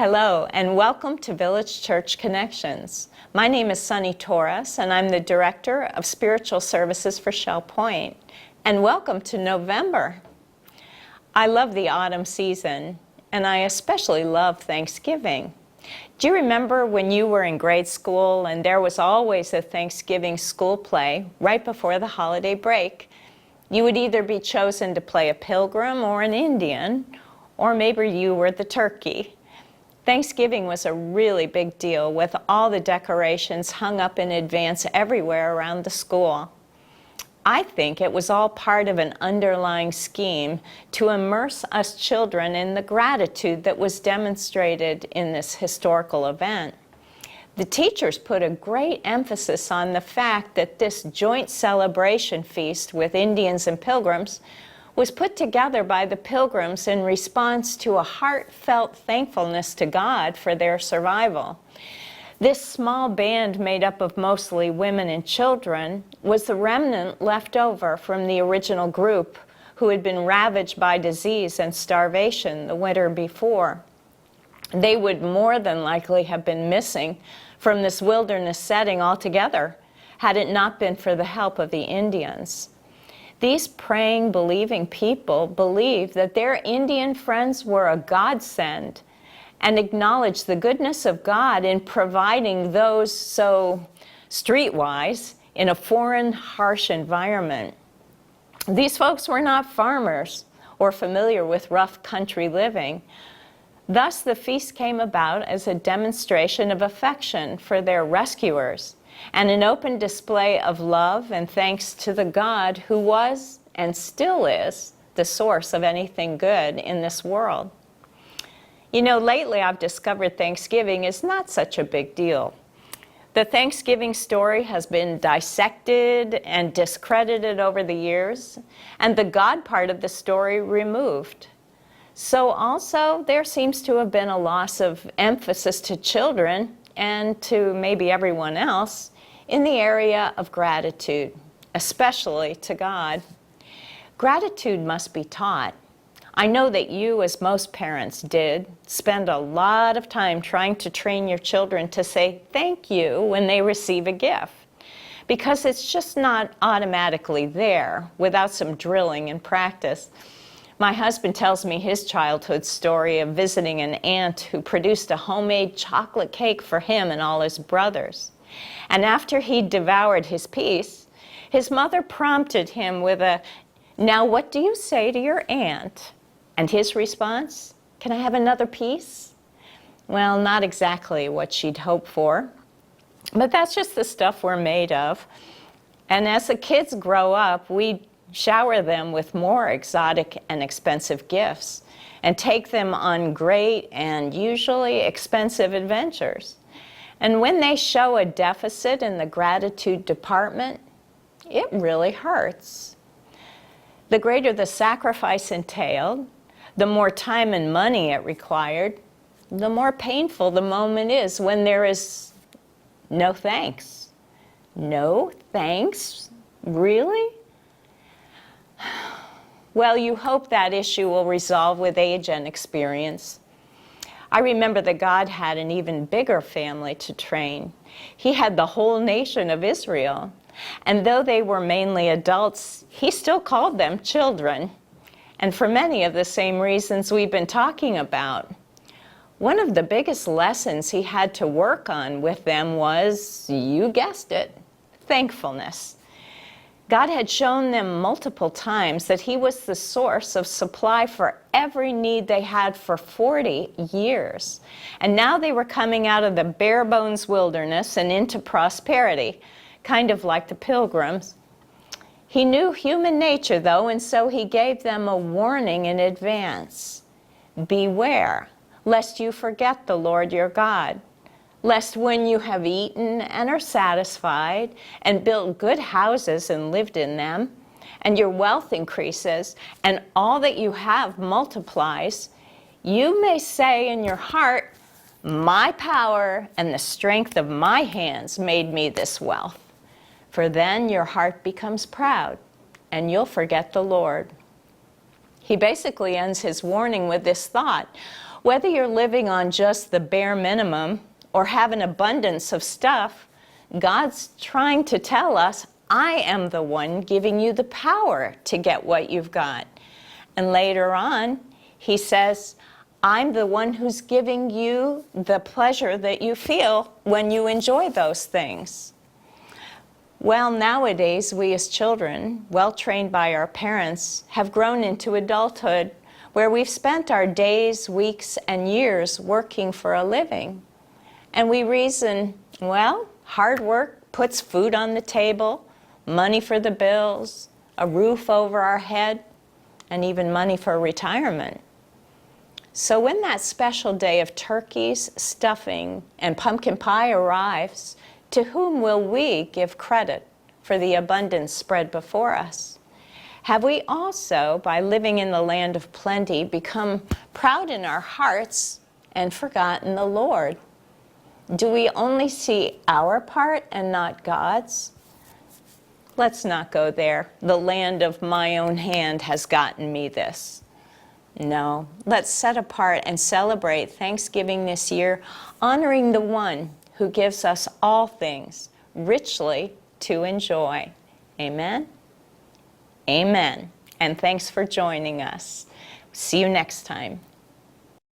Hello, and welcome to Village Church Connections. My name is Sunny Torres, and I'm the Director of Spiritual Services for Shell Point. And welcome to November. I love the autumn season, and I especially love Thanksgiving. Do you remember when you were in grade school and there was always a Thanksgiving school play right before the holiday break? You would either be chosen to play a pilgrim or an Indian, or maybe you were the turkey. Thanksgiving was a really big deal with all the decorations hung up in advance everywhere around the school. I think it was all part of an underlying scheme to immerse us children in the gratitude that was demonstrated in this historical event. The teachers put a great emphasis on the fact that this joint celebration feast with Indians and pilgrims was put together by the pilgrims in response to a heartfelt thankfulness to God for their survival. This small band made up of mostly women and children was the remnant left over from the original group who had been ravaged by disease and starvation the winter before. They would more than likely have been missing from this wilderness setting altogether had it not been for the help of the Indians. These praying, believing people believed that their Indian friends were a godsend and acknowledged the goodness of God in providing those so streetwise in a foreign, harsh environment. These folks were not farmers or familiar with rough country living. Thus, the feast came about as a demonstration of affection for their rescuers and an open display of love and thanks to the God who was and still is the source of anything good in this world. You know, lately I've discovered Thanksgiving is not such a big deal. The Thanksgiving story has been dissected and discredited over the years, and the God part of the story removed. So also, there seems to have been a loss of emphasis to children and to maybe everyone else in the area of gratitude, especially to God. Gratitude must be taught. I know that you, as most parents did, spend a lot of time trying to train your children to say thank you when they receive a gift, because it's just not automatically there without some drilling and practice. My husband tells me his childhood story of visiting an aunt who produced a homemade chocolate cake for him and all his brothers. And after he devoured his piece, his mother prompted him with a, "Now what do you say to your aunt?" And his response, "Can I have another piece?" Well, not exactly what she'd hoped for, but that's just the stuff we're made of. And as the kids grow up, we shower them with more exotic and expensive gifts and take them on great and usually expensive adventures. And when they show a deficit in the gratitude department, it really hurts. The greater the sacrifice entailed, the more time and money it required, the more painful the moment is when there is no thanks. No thanks? Really? Well, you hope that issue will resolve with age and experience. I remember that God had an even bigger family to train. He had the whole nation of Israel. And though they were mainly adults, he still called them children. And for many of the same reasons we've been talking about. One of the biggest lessons he had to work on with them was, you guessed it, thankfulness. God had shown them multiple times that he was the source of supply for every need they had for 40 years. And now they were coming out of the bare bones wilderness and into prosperity, kind of like the pilgrims. He knew human nature, though, and so he gave them a warning in advance. Beware, lest you forget the Lord your God. Lest when you have eaten and are satisfied and built good houses and lived in them, and your wealth increases, and all that you have multiplies, you may say in your heart, "My power and the strength of my hands made me this wealth." For then your heart becomes proud, and you'll forget the Lord. He basically ends his warning with this thought: Whether you're living on just the bare minimum or have an abundance of stuff, God's trying to tell us, I am the one giving you the power to get what you've got. And later on, he says, I'm the one who's giving you the pleasure that you feel when you enjoy those things. Well, nowadays, we as children, well trained by our parents, have grown into adulthood where we've spent our days, weeks, and years working for a living. And we reason, well, hard work puts food on the table, money for the bills, a roof over our head, and even money for retirement. So when that special day of turkeys, stuffing, and pumpkin pie arrives, to whom will we give credit for the abundance spread before us? Have we also, by living in the land of plenty, become proud in our hearts and forgotten the Lord? Do we only see our part and not God's? Let's not go there. The land of my own hand has gotten me this. No, let's set apart and celebrate Thanksgiving this year, honoring the one who gives us all things richly to enjoy. Amen? Amen. And thanks for joining us. See you next time.